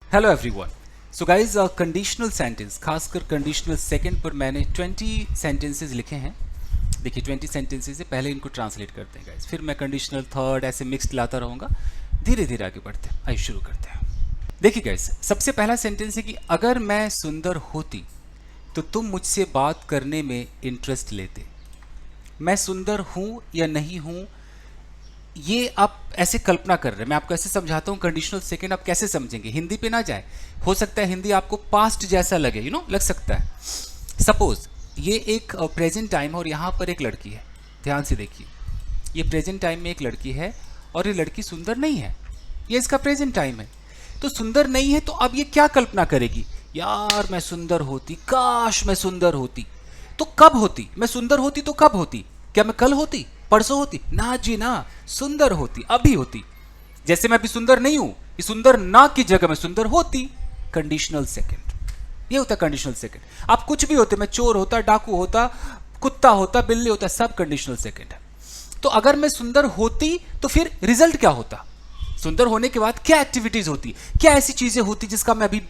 Hello everyone. So guys conditional sentence, खासकर conditional second पर मैंने 20 सेंटेंसेस लिखे हैं। देखिए 20 सेंटेंसेस से पहले इनको ट्रांसलेट करते हैं गाइज, फिर मैं कंडीशनल थर्ड ऐसे मिक्स्ड लाता रहूँगा। धीरे धीरे आगे बढ़ते हैं। आइए शुरू करते हैं। देखिए गाइज, सबसे पहला सेंटेंस है कि अगर मैं सुंदर होती तो तुम मुझसे बात करने में इंटरेस्ट लेते। मैं सुंदर हूँ या नहीं हूँ, ये आप ऐसे कल्पना कर रहे हैं। मैं आपको ऐसे समझाता हूँ कंडीशनल सेकंड आप कैसे समझेंगे। हिंदी पे ना जाए, हो सकता है हिंदी आपको पास्ट जैसा लगे, लग सकता है। सपोज ये एक प्रेजेंट टाइम है और यहाँ पर एक लड़की है। ध्यान से देखिए, ये प्रेजेंट टाइम में एक लड़की है और ये लड़की सुंदर नहीं है। ये इसका प्रेजेंट टाइम है। तो सुंदर नहीं है तो अब ये क्या कल्पना करेगी, यार मैं सुंदर होती, काश मैं सुंदर होती। तो कब होती? मैं सुंदर होती तो कब होती? क्या मैं कल होती, परसों होती? ना जी ना, सुंदर होती अभी होती। जैसे मैं अभी सुंदर नहीं हूं, इस सुंदर ना की जगह में सुंदर होती। कंडीशनल सेकंड, ये होता है कंडीशनल सेकंड। आप कुछ भी होते, मैं चोर होता, डाकू होता, कुत्ता होता, बिल्ली होता, सब कंडीशनल सेकंड है। तो अगर मैं सुंदर होती तो फिर रिजल्ट क्या होता? सुंदर होने के बाद क्या एक्टिविटीज होती, क्या ऐसी चीजें होती जिसका मैं अभी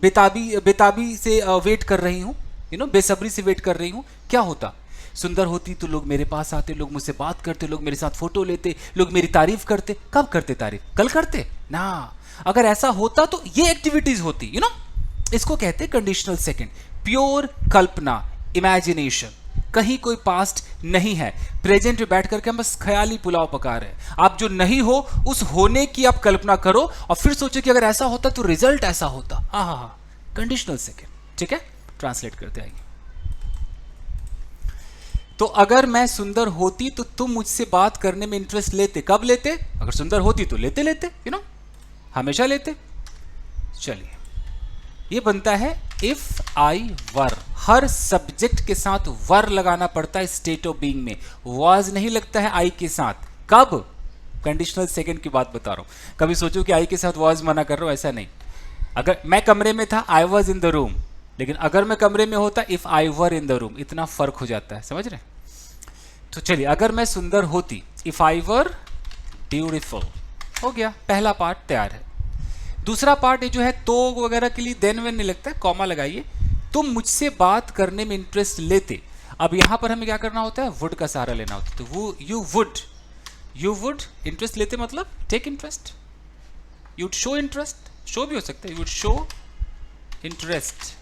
बेताबी से वेट कर रही हूं, बेसब्री से वेट कर रही हूं। क्या होता? सुंदर होती तो लोग मेरे पास आते, लोग मुझसे बात करते, लोग मेरे साथ फोटो लेते, लोग मेरी तारीफ करते। कब करते तारीफ? कल करते ना। अगर ऐसा होता तो ये एक्टिविटीज होती, इसको कहते हैं कंडीशनल सेकंड। प्योर कल्पना, इमेजिनेशन। कहीं कोई पास्ट नहीं है। प्रेजेंट में बैठ करके हम बस ख्याली पुलाव पका रहे हैं। आप जो नहीं हो उस होने की आप कल्पना करो और फिर सोचो कि अगर ऐसा होता तो रिजल्ट ऐसा होता। हाँ, कंडीशनल सेकंड। ठीक है, ट्रांसलेट करते आइए। तो अगर मैं सुंदर होती तो तुम मुझसे बात करने में इंटरेस्ट लेते। कब लेते? अगर सुंदर होती तो लेते, हमेशा लेते। चलिए, ये बनता है if I were. Her subject के साथ वर लगाना पड़ता है स्टेट ऑफ बीइंग में। वाज नहीं लगता है आई के साथ। कब? कंडीशनल सेकंड की बात बता रहा हूं। कभी सोचो कि आई के साथ वाज मना कर रहा हूं, ऐसा नहीं। अगर मैं कमरे में था, I was in the room. लेकिन अगर मैं कमरे में होता, if I were in the room, इतना फर्क हो जाता है, समझ रहे? तो चलिए, अगर मैं सुंदर होती, इफ आई वर ब्यूटिफुल, हो गया, पहला पार्ट तैयार है। दूसरा पार्ट ये जो है तो वगैरह के लिए देन वेन नहीं लगता है, कॉमा लगाइए। तुम मुझसे बात करने में इंटरेस्ट लेते। अब यहां पर हमें क्या करना होता है? वुड का सहारा लेना होता है। तो वो यू वुड इंटरेस्ट लेते, मतलब take interest. You'd show interest, show भी हो सकता है, यूड शो इंटरेस्ट।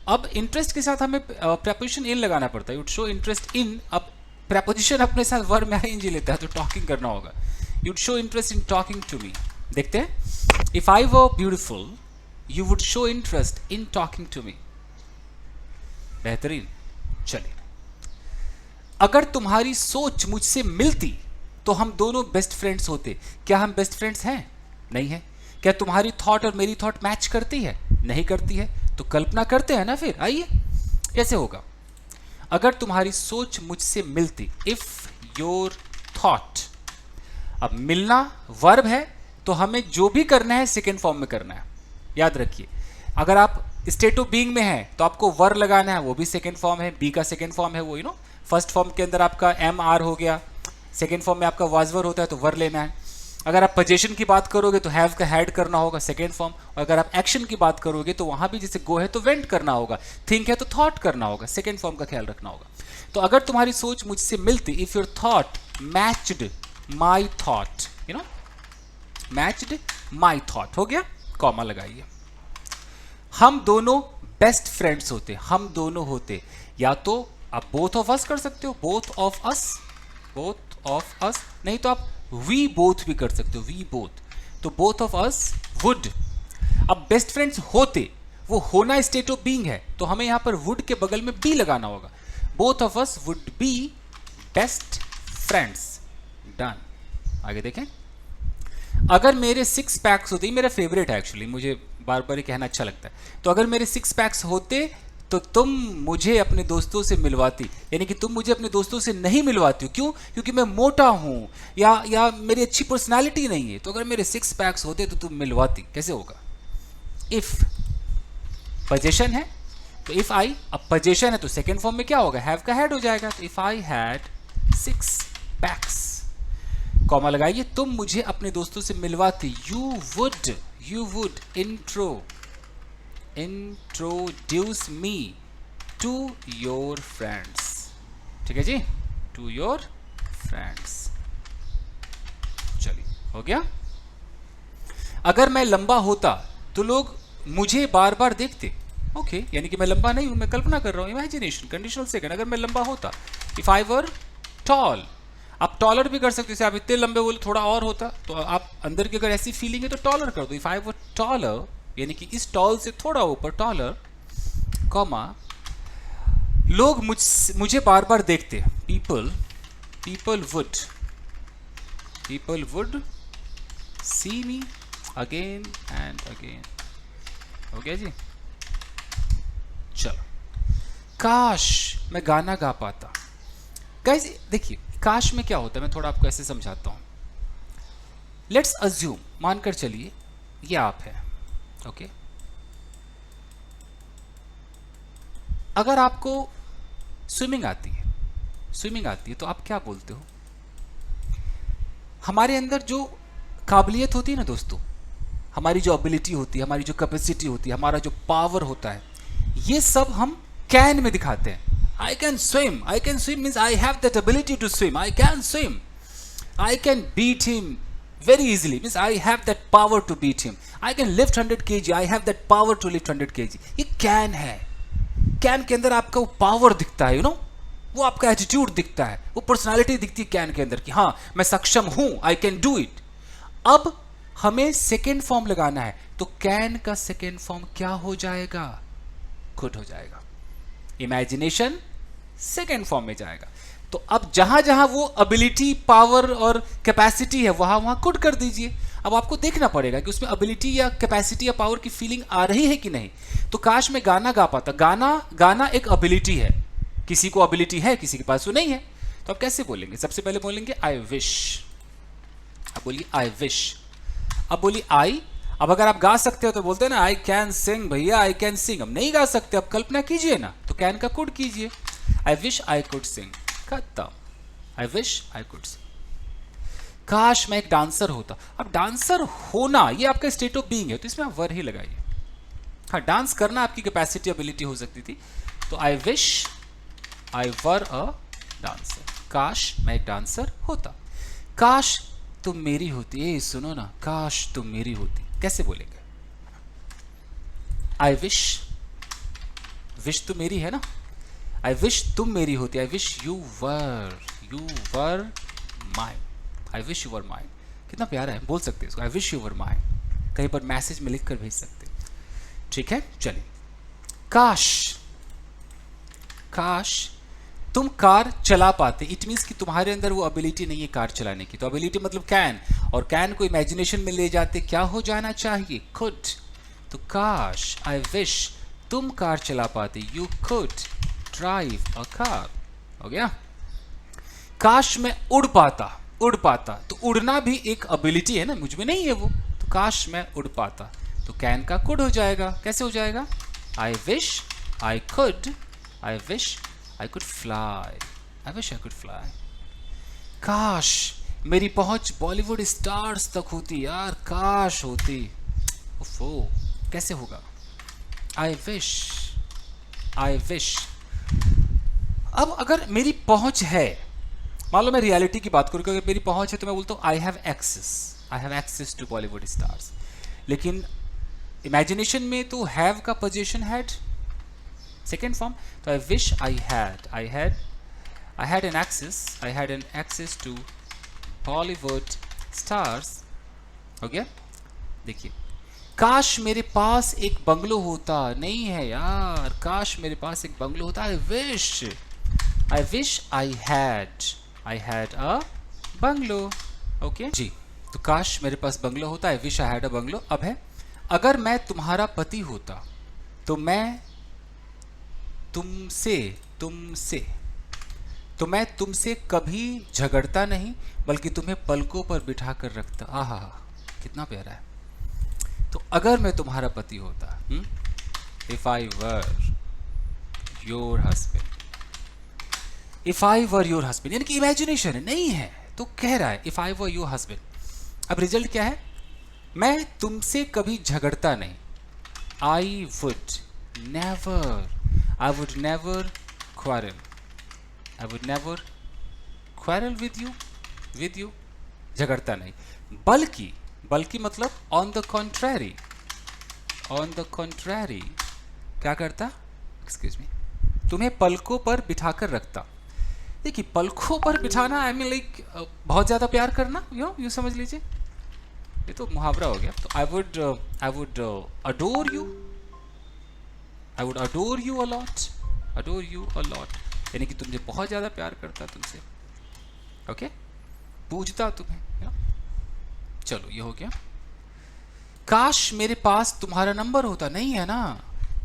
अब इंटरेस्ट के साथ हमें प्रेपोजिशन इन लगाना पड़ता है। You'd show interest in. अब प्रेपोजिशन अपने साथ वर्ब में आई लेता है तो टॉकिंग करना होगा। You'd show interest in talking to me. देखते हैं, if I were beautiful you would show interest in talking to me. बेहतरीन। चलिए, अगर तुम्हारी सोच मुझसे मिलती तो हम दोनों बेस्ट फ्रेंड्स होते। क्या हम बेस्ट फ्रेंड्स हैं? नहीं है। क्या तुम्हारी थॉट और मेरी थॉट मैच करती है? नहीं करती है। तो कल्पना करते हैं ना। फिर आइए, कैसे होगा? अगर तुम्हारी सोच मुझसे मिलती, इफ योर थॉट। अब मिलना वर्ब है तो हमें जो भी करना है सेकेंड फॉर्म में करना है। याद रखिए, अगर आप स्टेट ऑफ बीइंग में हैं तो आपको वर लगाना है, वो भी सेकेंड फॉर्म है। बी का सेकेंड फॉर्म है वो, फर्स्ट फॉर्म के अंदर आपका एम आर हो गया, सेकेंड फॉर्म में आपका वाज वर होता है तो वर लेना है। अगर आप पोजीशन की बात करोगे तो हैव का हैड करना होगा, सेकेंड फॉर्म। और अगर आप एक्शन की बात करोगे तो वहां भी जैसे गो है तो वेंट करना होगा, थिंक है तो थॉट करना होगा, सेकेंड फॉर्म का ख्याल रखना होगा। तो अगर तुम्हारी सोच मुझसे मिलती, if your thought matched my thought, matched my thought, हो गया, कॉमा लगाइए। हम दोनों बेस्ट फ्रेंड्स होते। हम दोनों होते, या तो आप बोथ ऑफ अस कर सकते हो, बोथ ऑफ अस, नहीं तो आप वी बोथ भी कर सकते हो, वी बोथ। तो बोथ ऑफ अस वुड। अब बेस्ट फ्रेंड्स होते, वो होना स्टेट ऑफ बीइंग है तो हमें यहां पर वुड के बगल में बी लगाना होगा। Both of us would be best friends. Done. आगे देखें, अगर मेरे 6 पैक्स होते, मेरा फेवरेट है एक्चुअली, मुझे बार बार कहना अच्छा लगता है। तो अगर मेरे 6 पैक्स होते तो तुम मुझे अपने दोस्तों से मिलवाती। यानी कि तुम मुझे अपने दोस्तों से नहीं मिलवाती हो। क्यों? क्योंकि मैं मोटा हूं या मेरी अच्छी पर्सनालिटी नहीं है। तो अगर मेरे 6 पैक्स होते तो तुम मिलवाती। कैसे होगा? इफ पोजीशन है तो इफ आई, अब पोजीशन है तो सेकेंड फॉर्म में क्या होगा? हैव का हैड हो जाएगा। तो if I had 6 PACS, comma लगाइए, तुम मुझे अपने दोस्तों से मिलवाती। you would introduce me to your friends. ठीक है जी, to your friends. चलिए, हो गया. अगर मैं लंबा होता तो लोग मुझे बार बार देखते. ओके, यानी कि मैं लंबा नहीं हूं, मैं कल्पना कर रहा हूं, इमेजिनेशन, कंडीशनल सेकंड. अगर मैं लंबा होता, इफ आई वर टॉल, आप टॉलर भी कर सकते हो. जैसे आप इतने लंबे बोले, थोड़ा और होता तो आप अंदर की अगर ऐसी फीलिंग है तो टॉलर कर दो. इफ आई वर टॉलर, यानी कि इस टॉल से थोड़ा ऊपर, टॉलर, कॉमा, लोग मुझे बार बार देखते. people would see me again and again. हो गया जी. चलो, काश मैं गाना गा पाता. गाइस देखिए, काश में क्या होता है, मैं थोड़ा आपको ऐसे समझाता हूं. लेट्स अज्यूम, मानकर चलिए ये आप है. ओके, अगर आपको स्विमिंग आती है तो आप क्या बोलते हो? हमारे अंदर जो काबिलियत होती है ना दोस्तों, हमारी जो एबिलिटी होती है, हमारी जो कैपेसिटी होती है, हमारा जो पावर होता है, ये सब हम कैन में दिखाते हैं. I can swim means I have that ability to swim. I can swim, I can beat him very easily, means I have that power to beat him. I can lift 100 kg, I have that power to lift 100 kg. ये can है. Can के अंदर आपका वो power दिखता है, you know, वो आपका एटीट्यूड दिखता है, वो पर्सनालिटी दिखती है कैन के अंदर कि हाँ मैं सक्षम हूं, आई कैन डू इट. अब हमें सेकेंड फॉर्म लगाना है, तो कैन का सेकेंड फॉर्म क्या हो जाएगा? कुड हो जाएगा. इमेजिनेशन सेकेंड फॉर्म में जाएगा. तो अब जहां जहां वो एबिलिटी, पावर और कैपेसिटी है, वहां वहां कुड कर दीजिए. अब आपको देखना पड़ेगा कि उसमें एबिलिटी या कैपेसिटी या पावर की फीलिंग आ रही है कि नहीं. तो काश मैं गाना गा पाता. गाना एक एबिलिटी है. किसी को एबिलिटी है, किसी के पास वो नहीं है. तो आप कैसे बोलेंगे? सबसे पहले बोलेंगे आई विश. अब बोलिए आई विश. अब बोलिए आई. अब अगर आप गा सकते हो तो बोलते हैं ना आई कैन सिंग. भैया आई कैन सिंग. हम नहीं गा सकते, अब कल्पना कीजिए ना, तो कैन का कुड कीजिए. I wish I could sing. खत्म. I wish I could sing. काश मैं एक डांसर होता. अब डांसर होना ये आपका स्टेट ऑफ बीइंग है, तो इसमें आप वर ही लगाइए. हाँ, डांस करना आपकी कैपेसिटी, एबिलिटी हो सकती थी. तो I wish I were a dancer. काश मैं एक डांसर होता. काश तुम मेरी होती. ए सुनो ना, काश तुम मेरी होती. कैसे बोलेंगे? आई विश, विश तो मेरी है ना. आई विश तुम मेरी होती. I wish you were mine. I wish you were mine. कितना प्यारा है, बोल सकते हैं इसको. I wish you were mine. कहीं पर मैसेज में लिख कर भेज सकते हैं. ठीक है, चलिए. काश तुम कार चला पाते. इट मीन्स कि तुम्हारे अंदर वो एबिलिटी नहीं है कार चलाने की. तो एबिलिटी मतलब कैन, और कैन को इमेजिनेशन में ले जाते क्या हो जाना चाहिए? कुड. तो काश, आई विश तुम कार चला पाते. You could drive a car. हो गया. काश मैं उड़ पाता. तो उड़ना भी एक एबिलिटी है ना, मुझ में नहीं है वो. तो काश मैं उड़ पाता, तो कैन का कुड हो जाएगा. कैसे हो जाएगा? आई wish I could fly. I wish I could fly. काश मेरी पहुंच बॉलीवुड स्टार्स तक होती. यार काश होती. ओफो, कैसे होगा? I wish. अब अगर मेरी पहुंच है, मान लो मैं रियलिटी की बात करूं कि अगर मेरी पहुंच है तो मैं बोलता हूं I have access to Bollywood stars. लेकिन इमेजिनेशन में तो हैव का पोजीशन हैड, सेकेंड फॉर्म. तो I wish I had an access to Bollywood stars. हो गया. देखिए, काश मेरे पास एक बंगलो होता. नहीं है यार, काश मेरे पास एक बंगलो होता. I wish I had a bungalow. Okay ji. तो काश मेरे पास बंगलो होता. I wish I had a bungalow. अब है, अगर मैं तुम्हारा पति होता तो मैं तुमसे कभी झगड़ता नहीं, बल्कि तुम्हें पलकों पर बिठा कर रखता. आहा, कितना प्यारा है. तो अगर मैं तुम्हारा पति होता, if I were your husband, यानी कि इमेजिनेशन है, नहीं है तो कह रहा है if I were your husband. अब रिजल्ट क्या है? मैं तुमसे कभी झगड़ता नहीं। I would never, I would never quarrel, I would never quarrel with you, झगड़ता नहीं। बल्कि, बल्कि मतलब on the contrary, on the contrary क्या करता, एक्सक्यूज मी, तुम्हें पलकों पर बिठाकर रखता। देखिए पलकों पर बिठाना, आई मीन लाइक बहुत ज़्यादा प्यार करना, यू समझ लीजिए, ये तो मुहावरा हो गया। तो I would adore you, I would adore you a lot, adore you a lot, यानी कि तुझे बहुत ज़्यादा प्यार करता तुमसे, ओके, पूजता तुम्हें, चलो ये हो गया। काश मेरे पास तुम्हारा नंबर होता, नहीं है ना,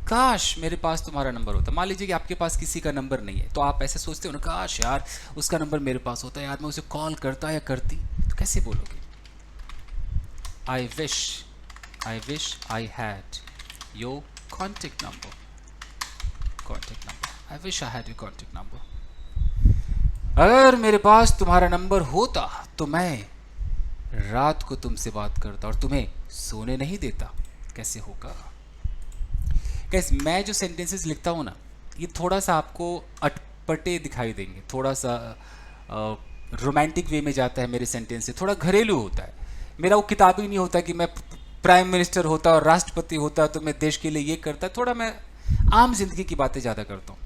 काश मेरे पास तुम्हारा नंबर होता। मान लीजिए कि आपके पास किसी का नंबर नहीं है, तो आप ऐसे सोचते हो ना, काश यार उसका नंबर मेरे पास होता, यार मैं उसे कॉल करता या करती, तो कैसे बोलोगे? आई wish I had your contact number, contact number, I wish I had your contact number. अगर मेरे पास तुम्हारा नंबर होता तो मैं रात को तुमसे बात करता और तुम्हें सोने नहीं देता। कैसे होगा? कैसे, मैं जो सेंटेंसेस लिखता हूँ ना, ये थोड़ा सा आपको अटपटे दिखाई देंगे, थोड़ा सा रोमांटिक वे में जाता है मेरे सेंटेंस से, थोड़ा घरेलू होता है मेरा। वो किताबी नहीं होता कि मैं प्राइम मिनिस्टर होता और राष्ट्रपति होता तो मैं देश के लिए ये करता, थोड़ा मैं आम जिंदगी की बातें ज़्यादा करता हूँ।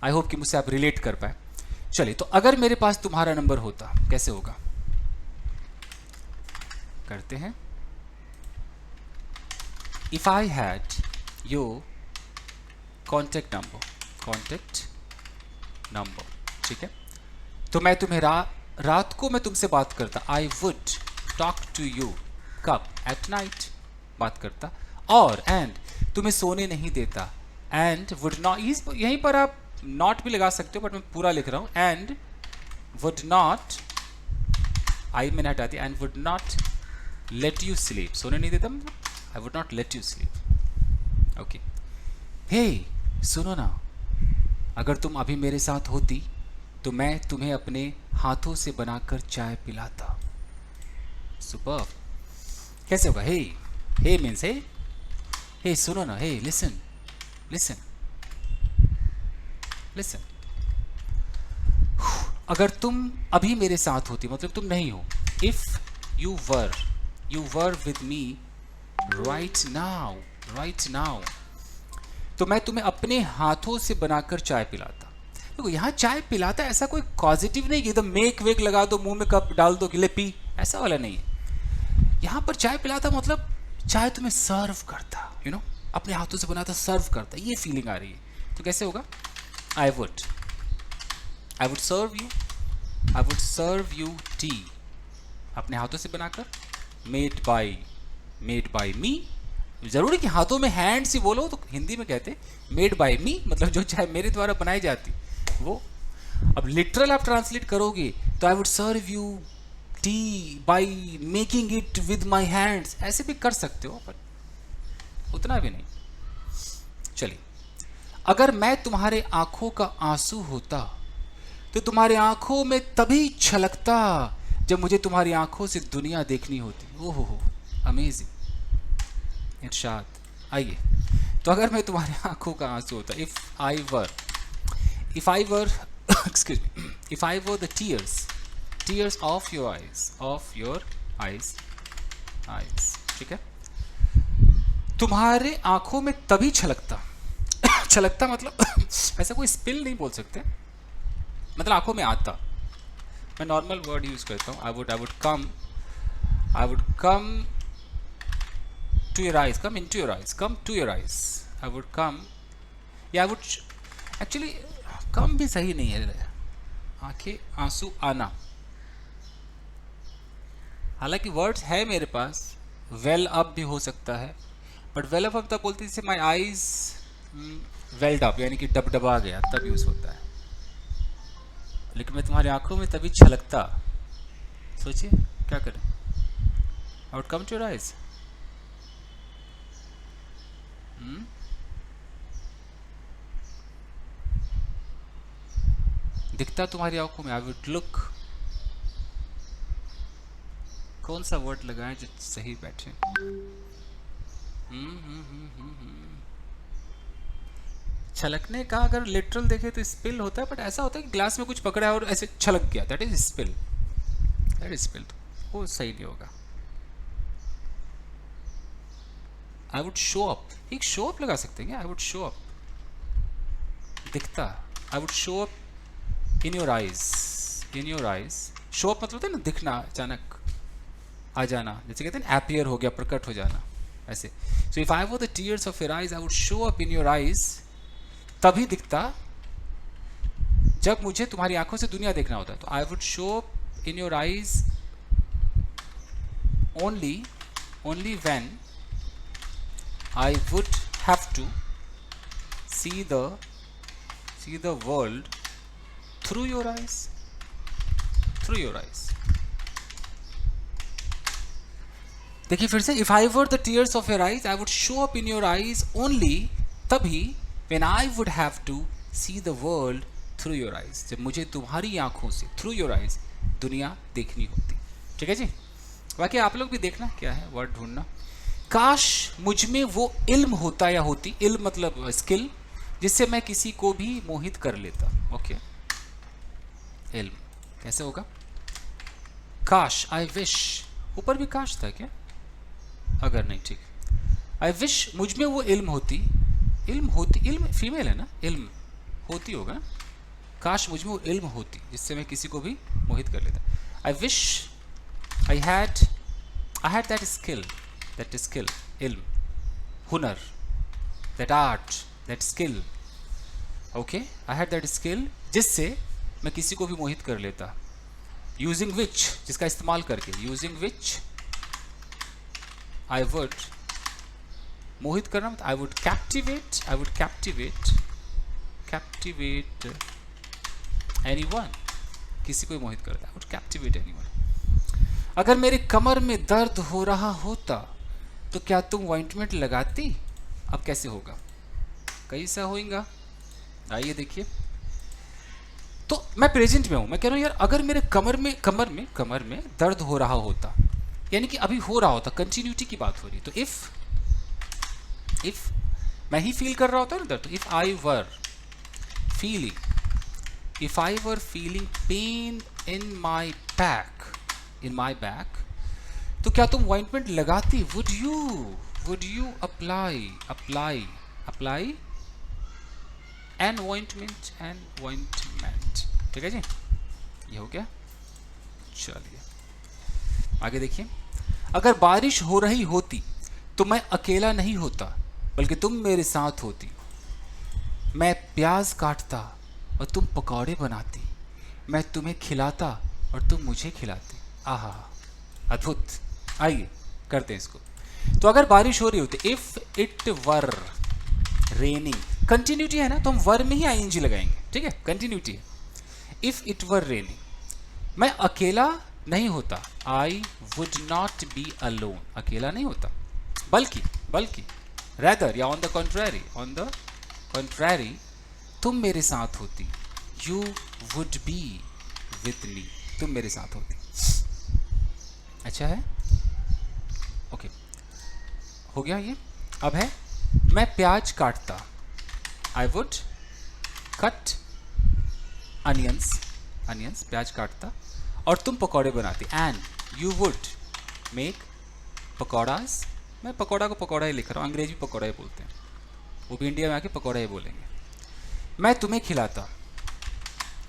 आई होप कि मुझसे आप रिलेट कर पाए। चलिए, तो अगर मेरे पास तुम्हारा नंबर होता कैसे होगा, करते हैं। If I had your contact number, ठीक है, तो मैं तुम्हें रात को मैं तुमसे बात करता। I would talk to you, कब, एट नाइट बात करता। और एंड तुम्हें सोने नहीं देता, एंड वुड नॉट, यहीं पर आप नॉट भी लगा सकते हो, बट मैं पूरा लिख रहा हूं, एंड वुड नॉट, आई मैंने हटा दिया, and would not let you sleep, सोने नहीं देता मतलब I would not let you sleep, okay. Hey सुनो ना, अगर तुम अभी मेरे साथ होती तो मैं तुम्हें अपने हाथों से बनाकर चाय पिलाता। सुपर, कैसे होगा? हे मीन्स हे सुनो ना, हे लिसन लिसन लिसन। अगर तुम अभी मेरे साथ होती मतलब तुम नहीं हो। If you were with me right now, तो मैं तुम्हें अपने हाथों से बनाकर चाय पिलाता। देखो यहाँ चाय पिलाता ऐसा कोई पॉजिटिव नहीं कि एकदम मेक वेक लगा दो, मुंह में कप डाल दो, गिले पी, ऐसा वाला नहीं है। यहाँ पर चाय पिलाता मतलब चाय तुम्हें सर्व करता, अपने हाथों से बनाता, सर्व करता, ये फीलिंग आ रही है। तो कैसे होगा? I would serve you tea, अपने हाथों से बनाकर, मेड बाय मी। जरूरी कि हाथों में हैंड्स ही बोलो, तो हिंदी में कहते मेड बाय मी, मतलब जो चाय मेरे द्वारा बनाई जाती वो। अब लिटरल आप ट्रांसलेट करोगे तो I would serve you tea by making it with my hands, ऐसे भी कर सकते हो, पर उतना भी नहीं। चलिए, अगर मैं तुम्हारे आंखों का आंसू होता तो तुम्हारी आंखों में तभी छलकता जब मुझे तुम्हारी आंखों से दुनिया देखनी होती। ओहो, अमेजिंग, इरशाद। आइए, तो अगर मैं तुम्हारी आंखों का आंसू होता, if I were excuse me, if I were the tears of your eyes, ठीक है, तुम्हारे आंखों में तभी छलकता छलकता मतलब ऐसा कोई स्पिल नहीं बोल सकते, मतलब आंखों में आता। मैं नॉर्मल वर्ड यूज करता हूँ। I would come to your eyes, come in to your eyes, come to your eyes, I would come, या आई वुड, एक्चुअली कम भी सही नहीं है, आंखें आंसू आना। हालांकि वर्ड्स है मेरे पास, वेल अप भी हो सकता है, बट वेल अप तब बोलते जैसे माई आईज वेल्ड अप, यानी कि डबडबा गया, तब यूज होता है। लेकिन मैं तुम्हारी आंखों में तभी छलकता, सोचिए क्या करें। I would come to your eyes, दिखता तुम्हारी आंखों में, आई वुड लुक कौन सा वर्ड लगाएं जो सही बैठे। छलकने का अगर लिटरल देखे तो स्पिल होता है, बट ऐसा होता है कि ग्लास में कुछ पकड़ा है और ऐसे छलक गया, that is spill, that is spill. वो सही नहीं होगा। आई वुड शो अप, एक शो अप लगा सकते हैं क्या? आई वुड शो अप, दिखता। I would show up in your eyes, in your eyes. Show up मतलब होता है ना दिखना, अचानक आ जाना, जैसे कहते हैं एपियर हो गया, प्रकट हो जाना, ऐसे। So if I were the tears of your eyes I would show up in your eyes, तभी दिखता जब मुझे तुम्हारी आंखों से दुनिया देखना होता है। तो I would show up in your eyes only, only when I would have to see the world through your eyes, through your eyes। देखिए फिर से, if I were the tears of your eyes, I would show up in your eyes only, तभी when I would have to see the world through your eyes, जब मुझे तुम्हारी आंखों से through your eyes दुनिया देखनी होती। ठीक है जी। बाकी आप लोग भी देखना क्या है वर्ड ढूंढना। काश मुझ में वो इल्म होता या होती, इल्म मतलब स्किल, जिससे मैं किसी को भी मोहित कर लेता। ओके, इल्म कैसे होगा? काश, आई विश, ऊपर भी काश था क्या? अगर नहीं, ठीक, आई विश मुझ में वो इल्म होती, इल्म होती, इल्म फीमेल है ना, इल्म होती होगा। काश मुझ में वो इल्म होती जिससे मैं किसी को भी मोहित कर लेता। आई wish I had that skill, that skill, ilm, hunar, that art, that skill, okay, I had that skill जिससे मैं किसी को भी मोहित कर लेता। using which, जिसका इस्तेमाल करके, using which I would, मोहित करना मतलब I would captivate, I would captivate anyone, किसी को भी मोहित करता। I would captivate anyone। अगर मेरे कमर में दर्द हो रहा होता तो क्या तुम ऑइंटमेंट लगाती? अब कैसे होगा? कैसा होएगा? आइए देखिए। तो मैं प्रेजेंट में हूं, मैं कह रहा हूं यार अगर मेरे कमर में दर्द हो रहा होता, यानी कि अभी हो रहा होता, कंटिन्यूटी की बात हो रही। तो इफ मैं ही फील कर रहा होता ना दर्द, तो if I were feeling pain in my back, तो क्या तुम ऑइंटमेंट लगाती? Would you apply N ointment. ठीक है जी, ये हो गया। चलिए आगे देखिए। अगर बारिश हो रही होती तो मैं अकेला नहीं होता, बल्कि तुम मेरे साथ होती। मैं प्याज काटता और तुम पकौड़े बनाती, मैं तुम्हें खिलाता और तुम मुझे खिलाती। आहा, अद्भुत। आइए करते हैं इसको। तो अगर बारिश हो रही होती, if it were raining, continuity है ना, तो हम वर में ही आईएनजी लगाएंगे। ठीक है, कंटिन्यूटी है। इफ इट वर रेनिंग, मैं अकेला नहीं होता, आई वुड नॉट बी अलोन, अकेला नहीं होता, बल्कि रैदर या ऑन द कॉन्ट्रैरी तुम मेरे साथ होती, you would be with me, तुम मेरे साथ होती। अच्छा है, ओके, हो गया ये। अब है मैं प्याज काटता, आई वुड कट अनियंस, प्याज काटता, और तुम पकौड़े बनाती, and you would make pakoras. मैं पकौड़ा को पकौड़ा ही लिख रहा हूँ, अंग्रेजी पकौड़ा ही बोलते हैं, वो भी इंडिया में आके पकौड़ा ही बोलेंगे। मैं तुम्हें खिलाता,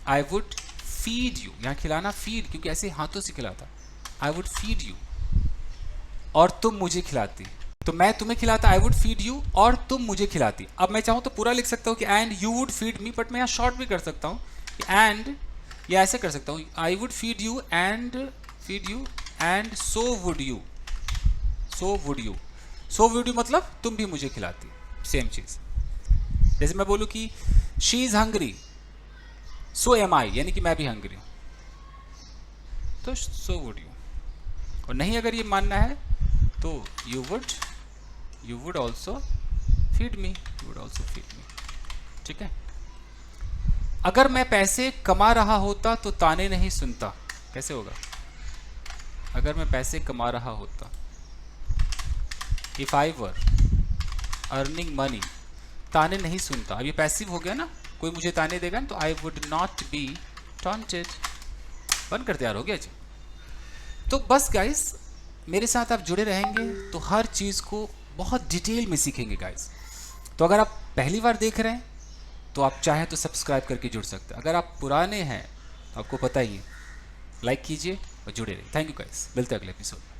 आई वुड फीड यू, यहाँ खिलाना फीड, क्योंकि ऐसे हाथों से खिलाता, आई वुड फीड यू, और तुम मुझे खिलाती। तो मैं तुम्हें खिलाता, आई वुड फीड यू, और तुम मुझे खिलाती। अब मैं चाहूँ तो पूरा लिख सकता हूँ कि and you would feed me, but मैं यहाँ शॉर्ट भी कर सकता हूँ एंड, या ऐसे कर सकता हूँ I would feed you and so would you मतलब तुम भी मुझे खिलाती। सेम चीज, जैसे मैं बोलूँ कि she is hungry so am I, यानी कि मैं भी हंग्री हूँ, तो सो वुड यू। और नहीं अगर ये मानना है तो you would also feed me, ठीक है। अगर मैं पैसे कमा रहा होता तो ताने नहीं सुनता, कैसे होगा? अगर मैं पैसे कमा रहा होता, if I were earning money, ताने नहीं सुनता। अब ये पैसिव हो गया ना, कोई मुझे ताने देगा ना तो I would not be taunted. बनकर तैयार हो गया जी। तो बस गाइस, मेरे साथ आप जुड़े रहेंगे तो हर चीज़ को बहुत डिटेल में सीखेंगे गाइस। तो अगर आप पहली बार देख रहे हैं तो आप चाहें तो सब्सक्राइब करके जुड़ सकते हैं। अगर आप पुराने हैं, आपको पता ही है, लाइक कीजिए और जुड़े रहिए। थैंक यू गाइस, मिलते हैं अगले एपिसोड में।